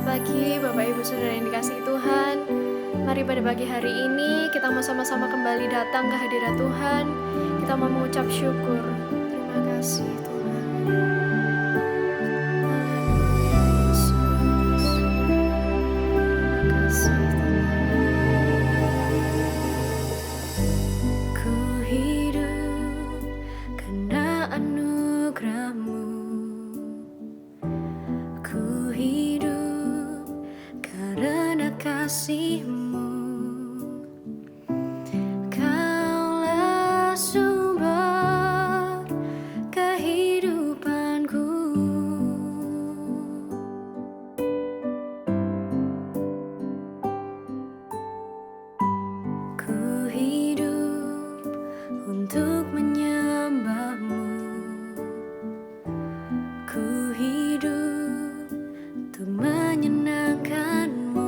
pagi, Bapak Ibu Saudara yang dikasihi Tuhan. Mari pada pagi hari ini kita mau sama-sama kembali datang ke hadirat Tuhan. Kita mau mengucap syukur. Terima kasih Tuhan. Haleluya Yesus. Terima kasih Tuhan. Ku hidup karena anugerah-Mu. Ku hidup karena kasih-Mu. Kaulah sumber kehidupanku. Ku hidup untuk menyembah-Mu. Ku hidup untuk menyenangkan-Mu.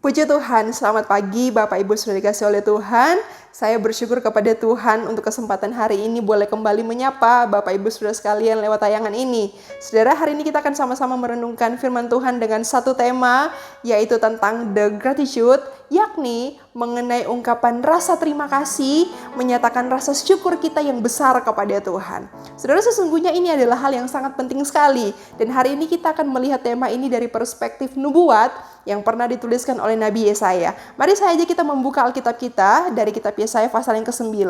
Puji Tuhan, selamat pagi Bapak Ibu sudah dikasih oleh Tuhan. Saya bersyukur kepada Tuhan untuk kesempatan hari ini boleh kembali menyapa Bapak Ibu Saudara sekalian lewat tayangan ini. Saudara, hari ini kita akan sama-sama merenungkan firman Tuhan dengan satu tema, yaitu tentang the gratitude, yakni mengenai ungkapan rasa terima kasih, menyatakan rasa syukur kita yang besar kepada Tuhan. Saudara, sesungguhnya ini adalah hal yang sangat penting sekali. Dan hari ini kita akan melihat tema ini dari perspektif nubuat yang pernah dituliskan oleh Nabi Yesaya. Mari saja kita membuka Alkitab kita dari kitab Yesaya pasal yang ke-9,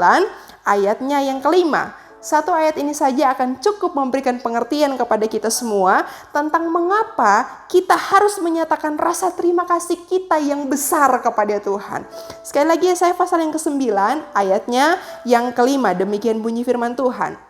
ayatnya yang ke-5. Satu ayat ini saja akan cukup memberikan pengertian kepada kita semua tentang mengapa kita harus menyatakan rasa terima kasih kita yang besar kepada Tuhan. Sekali lagi Yesaya pasal yang ke-9, ayatnya yang ke-5. Demikian bunyi firman Tuhan.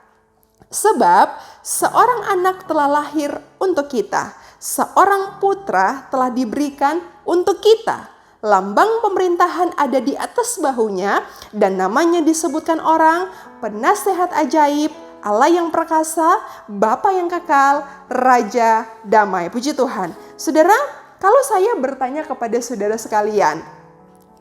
Sebab seorang anak telah lahir untuk kita, seorang putra telah diberikan untuk kita. Lambang pemerintahan ada di atas bahunya, dan namanya disebutkan orang, Penasehat Ajaib, Allah yang perkasa, Bapa yang kekal, Raja damai. Puji Tuhan. Saudara, kalau saya bertanya kepada saudara sekalian,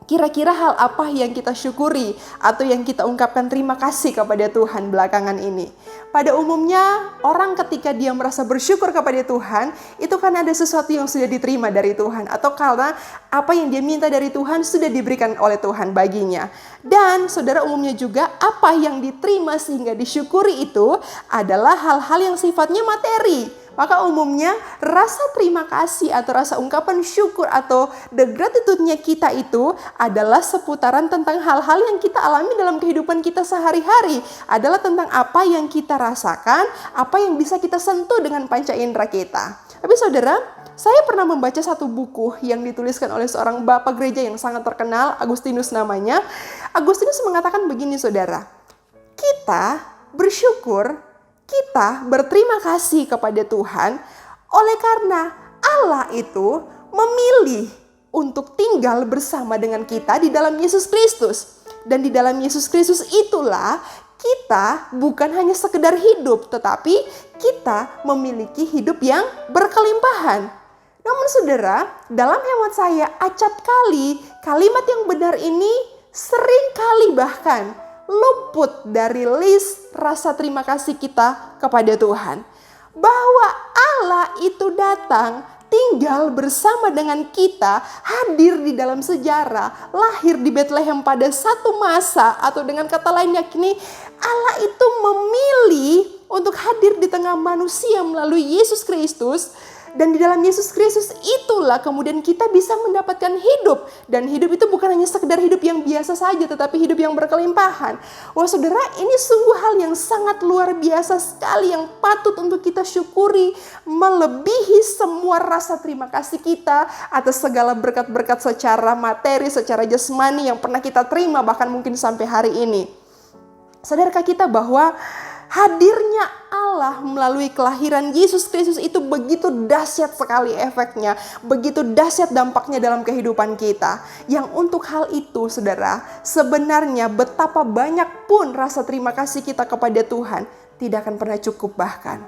kira-kira hal apa yang kita syukuri atau yang kita ungkapkan terima kasih kepada Tuhan belakangan ini? Pada umumnya, orang ketika dia merasa bersyukur kepada Tuhan, itu karena ada sesuatu yang sudah diterima dari Tuhan. Atau karena apa yang dia minta dari Tuhan sudah diberikan oleh Tuhan baginya. Dan saudara, umumnya juga apa yang diterima sehingga disyukuri itu adalah hal-hal yang sifatnya materi. Maka umumnya rasa terima kasih atau rasa ungkapan syukur atau the gratitude-nya kita itu adalah seputaran tentang hal-hal yang kita alami dalam kehidupan kita sehari-hari. Adalah tentang apa yang kita rasakan, apa yang bisa kita sentuh dengan panca indera kita. Tapi saudara, saya pernah membaca satu buku yang dituliskan oleh seorang bapak gereja yang sangat terkenal, Agustinus namanya. Agustinus mengatakan begini saudara, kita bersyukur, kita berterima kasih kepada Tuhan oleh karena Allah itu memilih untuk tinggal bersama dengan kita di dalam Yesus Kristus. Dan di dalam Yesus Kristus itulah kita bukan hanya sekedar hidup, tetapi kita memiliki hidup yang berkelimpahan. Namun saudara, dalam hemat saya acap kali kalimat yang benar ini sering kali bahkan luput dari list rasa terima kasih kita kepada Tuhan. Bahwa Allah itu datang, tinggal bersama dengan kita, hadir di dalam sejarah, lahir di Bethlehem pada satu masa, atau dengan kata lain yakni Allah itu memilih untuk hadir di tengah manusia melalui Yesus Kristus. Dan di dalam Yesus Kristus itulah kemudian kita bisa mendapatkan hidup. Dan hidup itu bukan hanya sekedar hidup yang biasa saja, tetapi hidup yang berkelimpahan. Wah saudara, ini sungguh hal yang sangat luar biasa sekali yang patut untuk kita syukuri. Melebihi semua rasa terima kasih kita atas segala berkat-berkat secara materi, secara jasmani yang pernah kita terima bahkan mungkin sampai hari ini. Sadarkah kita bahwa hadirnya Allah melalui kelahiran Yesus Kristus itu begitu dahsyat sekali efeknya, begitu dahsyat dampaknya dalam kehidupan kita. Yang untuk hal itu, saudara, sebenarnya betapa banyak pun rasa terima kasih kita kepada Tuhan tidak akan pernah cukup bahkan.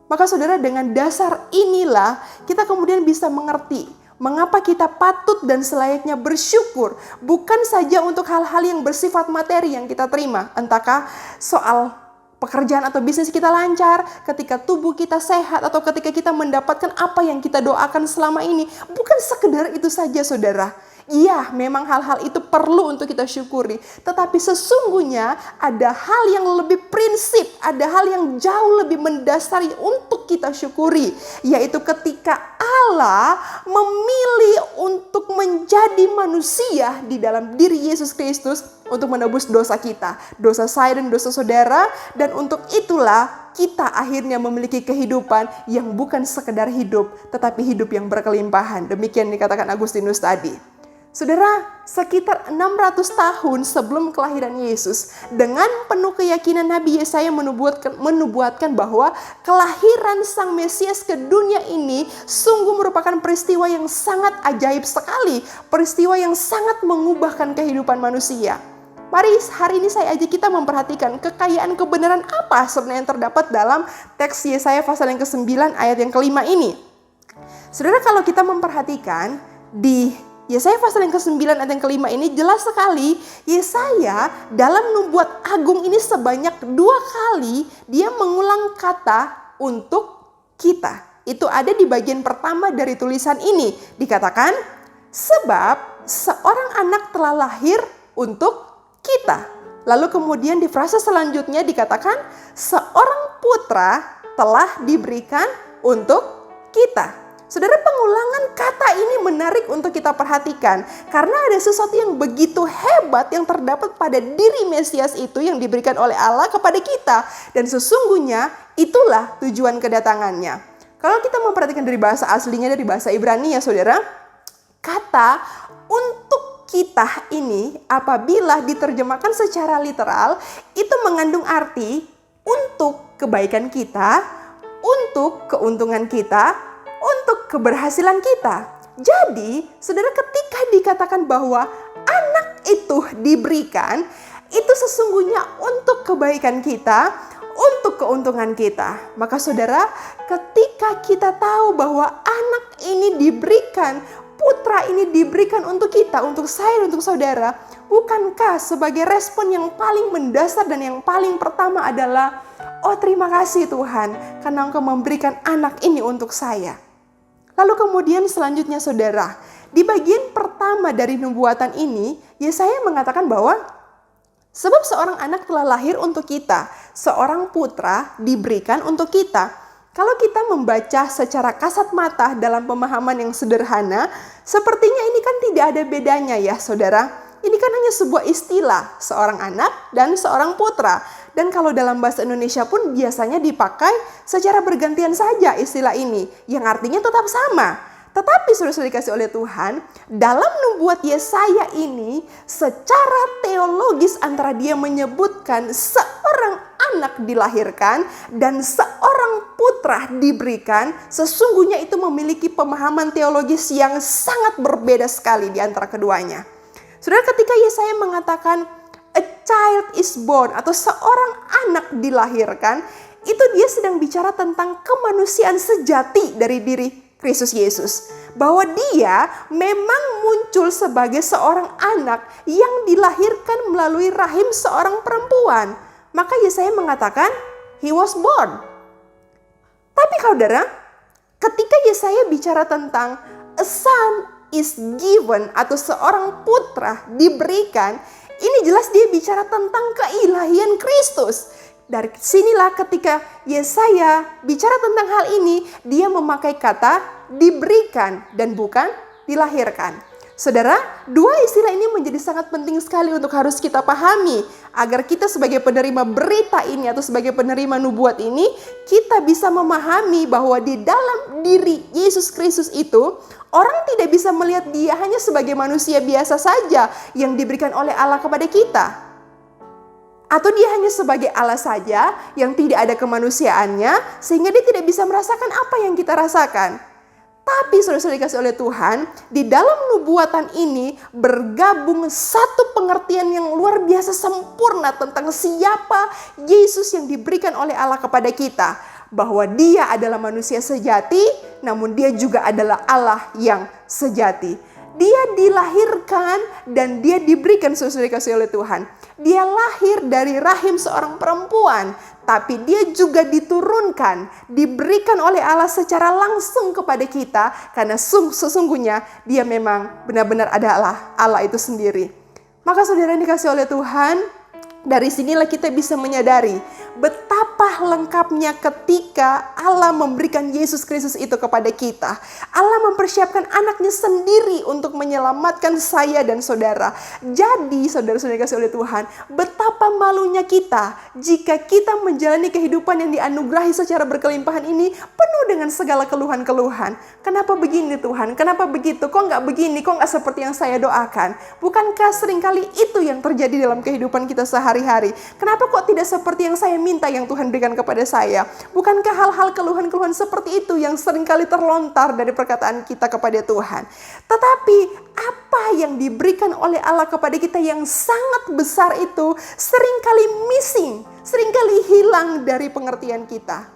Maka saudara, dengan dasar inilah kita kemudian bisa mengerti mengapa kita patut dan selayaknya bersyukur bukan saja untuk hal-hal yang bersifat materi yang kita terima, entahkah soal pekerjaan atau bisnis kita lancar, ketika tubuh kita sehat, atau ketika kita mendapatkan apa yang kita doakan selama ini. Bukan sekedar itu saja saudara. Iya, memang hal-hal itu perlu untuk kita syukuri. Tetapi sesungguhnya ada hal yang lebih prinsip, ada hal yang jauh lebih mendasari untuk kita syukuri. Yaitu ketika Allah memilih untuk menjadi manusia di dalam diri Yesus Kristus untuk menebus dosa kita, dosa saya dan dosa saudara, dan untuk itulah kita akhirnya memiliki kehidupan yang bukan sekedar hidup, tetapi hidup yang berkelimpahan. Demikian dikatakan Agustinus tadi. Saudara, sekitar 600 tahun sebelum kelahiran Yesus, dengan penuh keyakinan Nabi Yesaya menubuatkan bahwa kelahiran Sang Mesias ke dunia ini sungguh merupakan peristiwa yang sangat ajaib sekali, peristiwa yang sangat mengubahkan kehidupan manusia. Mari hari ini saya ajak kita memperhatikan kekayaan kebenaran apa sebenarnya yang terdapat dalam teks Yesaya pasal yang ke-9 ayat yang ke-5 ini. Saudara, kalau kita memperhatikan di Yesaya pasal yang ke-9 ayat yang ke-5 ini jelas sekali. Yesaya dalam nubuat agung ini sebanyak 2 kali dia mengulang kata untuk kita. Itu ada di bagian pertama dari tulisan ini. Dikatakan, sebab seorang anak telah lahir untuk kita. Lalu kemudian di frase selanjutnya dikatakan, seorang putra telah diberikan untuk kita. Saudara, pengulangan kata ini menarik untuk kita perhatikan. Karena ada sesuatu yang begitu hebat yang terdapat pada diri Mesias itu yang diberikan oleh Allah kepada kita. Dan sesungguhnya itulah tujuan kedatangannya. Kalau kita memperhatikan dari bahasa aslinya, dari bahasa Ibrani ya saudara, kata untuk kita ini apabila diterjemahkan secara literal, itu mengandung arti untuk kebaikan kita, untuk keuntungan kita, untuk keberhasilan kita. Jadi, saudara, ketika dikatakan bahwa anak itu diberikan, itu sesungguhnya untuk kebaikan kita, untuk keuntungan kita. Maka saudara, ketika kita tahu bahwa anak ini diberikan, putra ini diberikan untuk kita, untuk saya, untuk saudara, bukankah sebagai respon yang paling mendasar dan yang paling pertama adalah, oh terima kasih Tuhan, karena Engkau memberikan anak ini untuk saya. Lalu kemudian selanjutnya saudara, di bagian pertama dari nubuatan ini, Yesaya mengatakan bahwa sebab seorang anak telah lahir untuk kita, seorang putra diberikan untuk kita. Kalau kita membaca secara kasat mata dalam pemahaman yang sederhana, sepertinya ini kan tidak ada bedanya ya saudara. Ini kan hanya sebuah istilah, seorang anak dan seorang putra. Dan kalau dalam bahasa Indonesia pun biasanya dipakai secara bergantian saja istilah ini, yang artinya tetap sama. Tetapi saudara-saudara dikasih oleh Tuhan, dalam nubuat Yesaya ini secara teologis antara dia menyebutkan seorang anak dilahirkan dan seorang putra diberikan, sesungguhnya itu memiliki pemahaman teologis yang sangat berbeda sekali di antara keduanya. Saudara, ketika Yesaya mengatakan a child is born atau seorang anak dilahirkan, itu dia sedang bicara tentang kemanusiaan sejati dari diri Kristus Yesus. Bahwa dia memang muncul sebagai seorang anak yang dilahirkan melalui rahim seorang perempuan. Maka Yesaya mengatakan, he was born. Tapi saudara, ketika Yesaya bicara tentang a son is given atau seorang putra diberikan, ini jelas dia bicara tentang keilahian Kristus. Dari sinilah ketika Yesaya bicara tentang hal ini, dia memakai kata diberikan dan bukan dilahirkan. Saudara, dua istilah ini menjadi sangat penting sekali untuk harus kita pahami. Agar kita sebagai penerima berita ini atau sebagai penerima nubuat ini, kita bisa memahami bahwa di dalam diri Yesus Kristus itu, orang tidak bisa melihat dia hanya sebagai manusia biasa saja yang diberikan oleh Allah kepada kita. Atau dia hanya sebagai Allah saja yang tidak ada kemanusiaannya sehingga dia tidak bisa merasakan apa yang kita rasakan. Tapi saudara-saudara dikasih oleh Tuhan, di dalam nubuatan ini bergabung satu pengertian yang luar biasa sempurna tentang siapa Yesus yang diberikan oleh Allah kepada kita. Bahwa dia adalah manusia sejati, namun dia juga adalah Allah yang sejati. Dia dilahirkan dan dia diberikan, saudara-saudara dikasih oleh Tuhan. Dia lahir dari rahim seorang perempuan, tapi dia juga diturunkan, diberikan oleh Allah secara langsung kepada kita, karena sesungguhnya dia memang benar-benar adalah Allah itu sendiri. Maka saudara yang dikasih oleh Tuhan, dari sinilah kita bisa menyadari betapa lengkapnya ketika Allah memberikan Yesus Kristus itu kepada kita. Allah mempersiapkan anaknya sendiri untuk menyelamatkan saya dan saudara. Jadi saudara-saudara dikasih oleh Tuhan, betapa malunya kita jika kita menjalani kehidupan yang dianugerahi secara berkelimpahan ini penuh dengan segala keluhan-keluhan. Kenapa begini Tuhan? Kenapa begitu? Kok nggak begini? Kok nggak seperti yang saya doakan? Bukankah seringkali itu yang terjadi dalam kehidupan kita sehari-hari? Kenapa kok tidak seperti yang saya minta yang Tuhan berikan kepada saya? Bukankah hal-hal keluhan-keluhan seperti itu yang seringkali terlontar dari perkataan kita kepada Tuhan? Tetapi apa yang diberikan oleh Allah kepada kita yang sangat besar itu seringkali missing, seringkali hilang dari pengertian kita.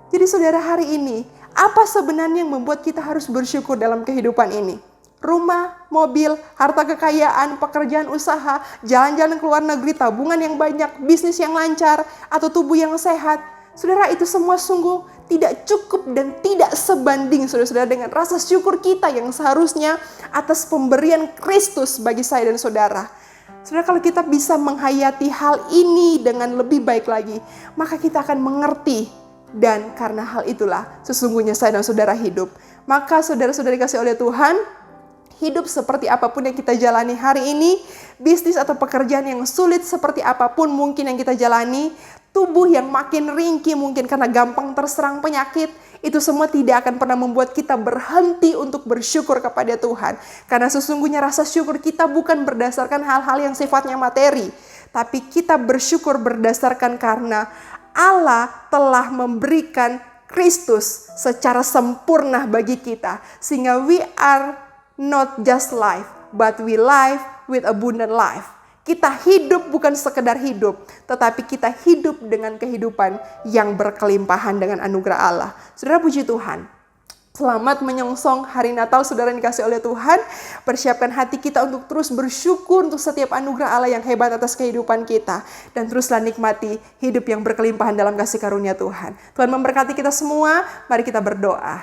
Jadi saudara, hari ini apa sebenarnya yang membuat kita harus bersyukur dalam kehidupan ini? rumah, mobil, harta kekayaan, pekerjaan usaha, jalan-jalan ke luar negeri, tabungan yang banyak, bisnis yang lancar, atau tubuh yang sehat. Saudara, itu semua sungguh tidak cukup dan tidak sebanding, saudara-saudara, dengan rasa syukur kita yang seharusnya atas pemberian Kristus bagi saya dan saudara. Saudara, kalau kita bisa menghayati hal ini dengan lebih baik lagi, maka kita akan mengerti. Dan karena hal itulah sesungguhnya saya dan saudara hidup. Maka saudara-saudari kasih oleh Tuhan, hidup seperti apapun yang kita jalani hari ini, bisnis atau pekerjaan yang sulit seperti apapun mungkin yang kita jalani, tubuh yang makin ringkih mungkin karena gampang terserang penyakit, itu semua tidak akan pernah membuat kita berhenti untuk bersyukur kepada Tuhan. Karena sesungguhnya rasa syukur kita bukan berdasarkan hal-hal yang sifatnya materi, tapi kita bersyukur berdasarkan karena Allah telah memberikan Kristus secara sempurna bagi kita. Sehingga we are not just life, but we live with abundant life. Kita hidup bukan sekedar hidup, tetapi kita hidup dengan kehidupan yang berkelimpahan dengan anugerah Allah. Saudara, puji Tuhan. Selamat menyongsong hari Natal, saudara yang dikasih oleh Tuhan. Persiapkan hati kita untuk terus bersyukur untuk setiap anugerah Allah yang hebat atas kehidupan kita. Dan teruslah nikmati hidup yang berkelimpahan dalam kasih karunia Tuhan. Tuhan memberkati kita semua, mari kita berdoa.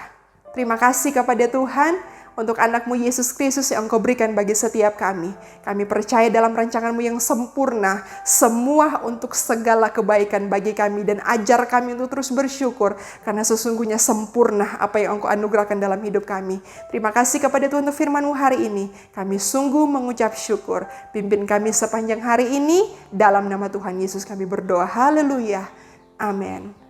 Terima kasih kepada Tuhan untuk anak-Mu Yesus Kristus yang Engkau berikan bagi setiap kami. Kami percaya dalam rancangan-Mu yang sempurna, semua untuk segala kebaikan bagi kami. Dan ajar kami untuk terus bersyukur, karena sesungguhnya sempurna apa yang Engkau anugerahkan dalam hidup kami. Terima kasih kepada Tuhan untuk firman-Mu hari ini. Kami sungguh mengucap syukur. Pimpin kami sepanjang hari ini, dalam nama Tuhan Yesus kami berdoa. Haleluya. Amin.